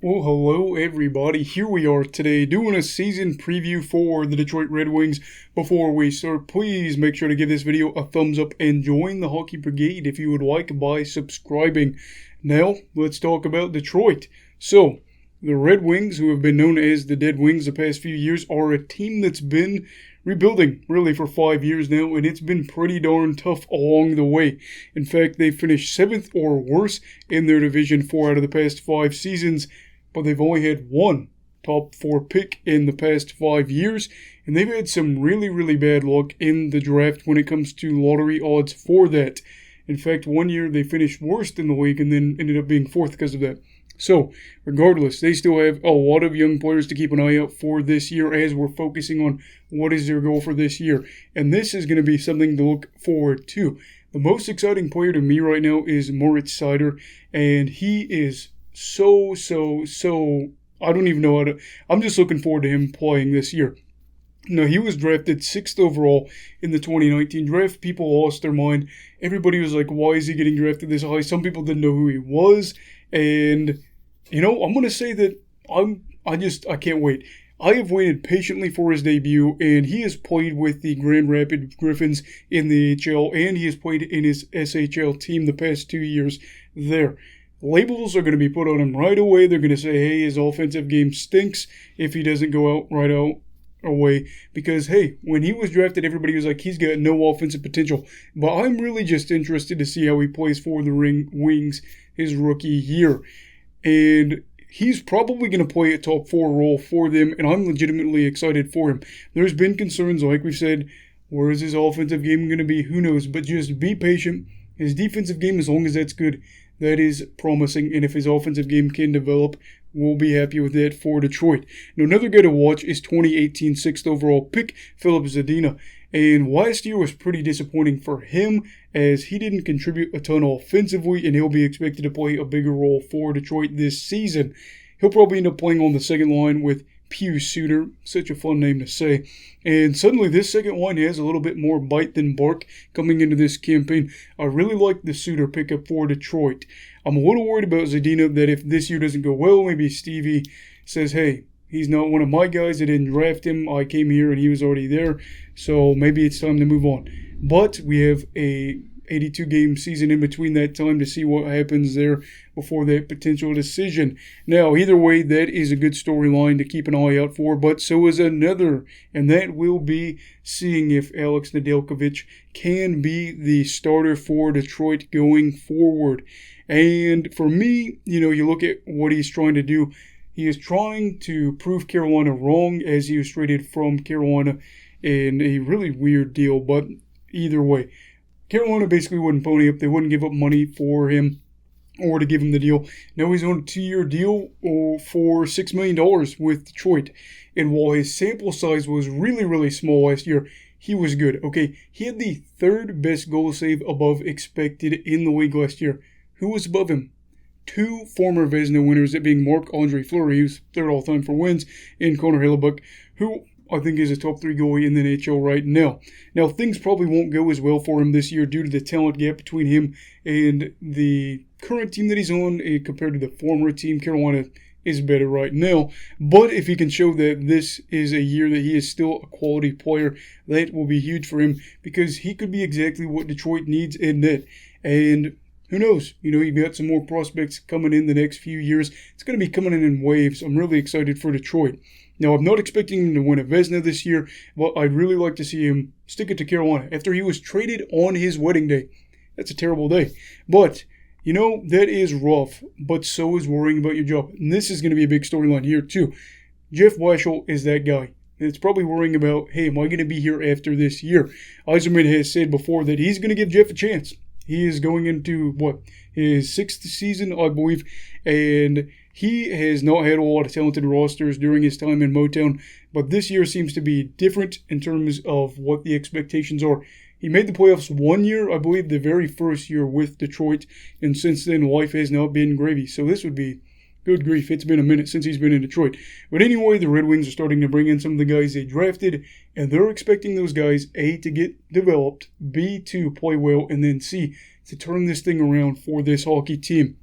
Well, hello everybody. Here we are today doing a season preview for the Detroit Red Wings. Before we start, please make sure to give this video a thumbs up and join the Hockey Brigade if you would like by subscribing. Now, let's talk about Detroit. So, the Red Wings, who have been known as the Dead Wings the past few years, are a team that's been rebuilding really for 5 years now, and it's been pretty darn tough along the way. In fact, they finished 7th or worse in their division 4 out of the past 5 seasons, but they've only had one top 4 pick in the past 5 years, and they've had some really bad luck in the draft when it comes to lottery odds for that. In fact, one year they finished worst in the league and then ended up being 4th because of that. So, regardless, they still have a lot of young players to keep an eye out for this year as we're focusing on what is their goal for this year. And this is going to be something to look forward to. The most exciting player to me right now is Moritz Seider, and he is so, I don't even know I'm just looking forward to him playing this year. Now, he was drafted 6th overall in the 2019 draft. People lost their mind. Everybody was like, why is he getting drafted this high? Some people didn't know who he was. And, I'm going to say that I can't wait. I have waited patiently for his debut, and he has played with the Grand Rapids Griffins in the AHL, and he has played in his SHL team the past 2 years there. Labels are going to be put on him right away. They're going to say, hey, his offensive game stinks if he doesn't go out right out away. Because, hey, when he was drafted, everybody was like, he's got no offensive potential. But I'm really just interested to see how he plays for the Wings his rookie year. And he's probably going to play a top 4 role for them, and I'm legitimately excited for him. There's been concerns, like we've said, where is his offensive game going to be? Who knows? But just be patient. His defensive game, as long as that's good, that is promising, and if his offensive game can develop, we'll be happy with that for Detroit. Now, another guy to watch is 2018 6th overall pick, Filip Zadina. And last year was pretty disappointing for him as he didn't contribute a ton offensively, and he'll be expected to play a bigger role for Detroit this season. He'll probably end up playing on the second line with Pius Suter, such a fun name to say. And suddenly this second line has a little bit more bite than bark coming into this campaign. I really like the Suter pickup for Detroit. I'm a little worried about Zadina that if this year doesn't go well, maybe Stevie says, hey, he's not one of my guys. I didn't draft him. I came here and he was already there. So maybe it's time to move on. But we have a 82-game season in between that time to see what happens there before that potential decision. Now, either way, that is a good storyline to keep an eye out for, but so is another, and that will be seeing if Alex Nadelkovic can be the starter for Detroit going forward. And for me, you look at what he's trying to do. He is trying to prove Carolina wrong as he was traded from Carolina in a really weird deal, but either way, Carolina basically wouldn't pony up. They wouldn't give up money for him or to give him the deal. Now he's on a 2-year deal for $6 million with Detroit. And while his sample size was really small last year, he was good. Okay, he had the 3rd best goal save above expected in the league last year. Who was above him? 2 former Vezina winners, that being Marc-Andre Fleury, who's 3rd all-time for wins, and Connor Hellebuyck, who I think is a top 3 goalie in the NHL right now. Now, things probably won't go as well for him this year due to the talent gap between him and the current team that he's on compared to the former team. Carolina is better right now. But if he can show that this is a year that he is still a quality player, that will be huge for him because he could be exactly what Detroit needs in net. And who knows? You've got some more prospects coming in the next few years. It's going to be coming in waves. I'm really excited for Detroit. Now, I'm not expecting him to win a Vezina this year, but I'd really like to see him stick it to Carolina after he was traded on his wedding day. That's a terrible day. But, that is rough, but so is worrying about your job. And this is going to be a big storyline here, too. Jeff Weshel is that guy. And it's probably worrying about, hey, am I going to be here after this year? Eiserman has said before that he's going to give Jeff a chance. He is going into, his 6th season, I believe, and he has not had a lot of talented rosters during his time in Motown, but this year seems to be different in terms of what the expectations are. He made the playoffs 1 year, I believe, the very first year with Detroit, and since then, life has not been gravy. So this would be, good grief, it's been a minute since he's been in Detroit. But anyway, the Red Wings are starting to bring in some of the guys they drafted, and they're expecting those guys, A, to get developed, B, to play well, and then C, to turn this thing around for this hockey team.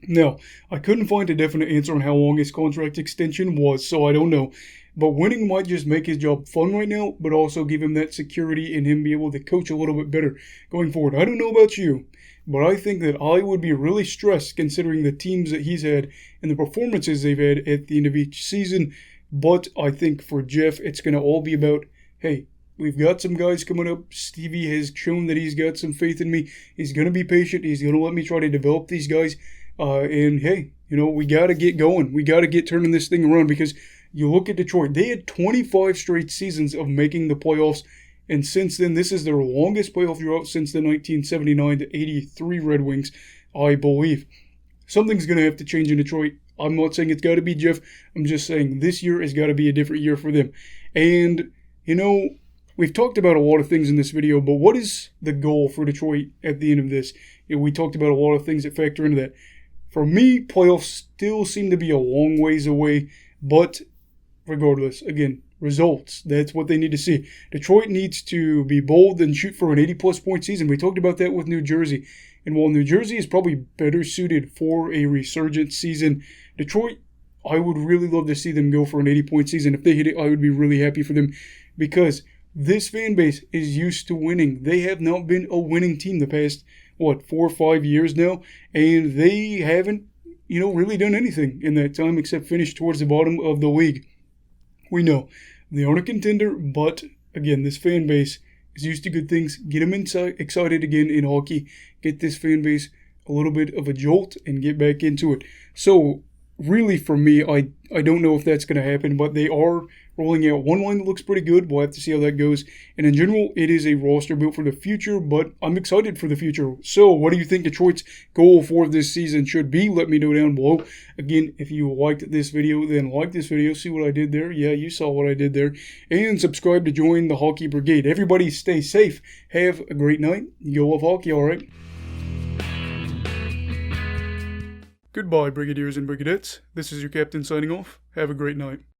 Now, I couldn't find a definite answer on how long his contract extension was, so I don't know. But winning might just make his job fun right now, but also give him that security and him be able to coach a little bit better going forward. I don't know about you, but I think that I would be really stressed considering the teams that he's had and the performances they've had at the end of each season. But I think for Jeff, it's going to all be about, hey, we've got some guys coming up. Stevie has shown that he's got some faith in me. He's going to be patient. He's going to let me try to develop these guys. And hey, we got to get going. We got to get turning this thing around because you look at Detroit. They had 25 straight seasons of making the playoffs. And since then, this is their longest playoff drought since the 1979 to 83 Red Wings, I believe. Something's going to have to change in Detroit. I'm not saying it's got to be Jeff. I'm just saying this year has got to be a different year for them. And, we've talked about a lot of things in this video, but what is the goal for Detroit at the end of this? We talked about a lot of things that factor into that. For me, playoffs still seem to be a long ways away, but regardless, again, results. That's what they need to see. Detroit needs to be bold and shoot for an 80-plus point season. We talked about that with New Jersey. And while New Jersey is probably better suited for a resurgent season, Detroit, I would really love to see them go for an 80-point season. If they hit it, I would be really happy for them because this fan base is used to winning. They have not been a winning team the past, 4 or 5 years now, and they haven't, really done anything in that time except finish towards the bottom of the league. We know they aren't a contender, but again, this fan base is used to good things. Get them excited again in hockey. Get this fan base a little bit of a jolt and get back into it. So really for me, I don't know if that's going to happen, but they are rolling out one line that looks pretty good. We'll have to see how that goes. And in general, it is a roster built for the future, but I'm excited for the future. So what do you think Detroit's goal for this season should be? Let me know down below. Again, if you liked this video, then like this video. See what I did there? Yeah, you saw what I did there. And subscribe to join the Hockey Brigade. Everybody stay safe. Have a great night. Go love hockey, all right? Goodbye, Brigadiers and Brigadettes. This is your captain signing off. Have a great night.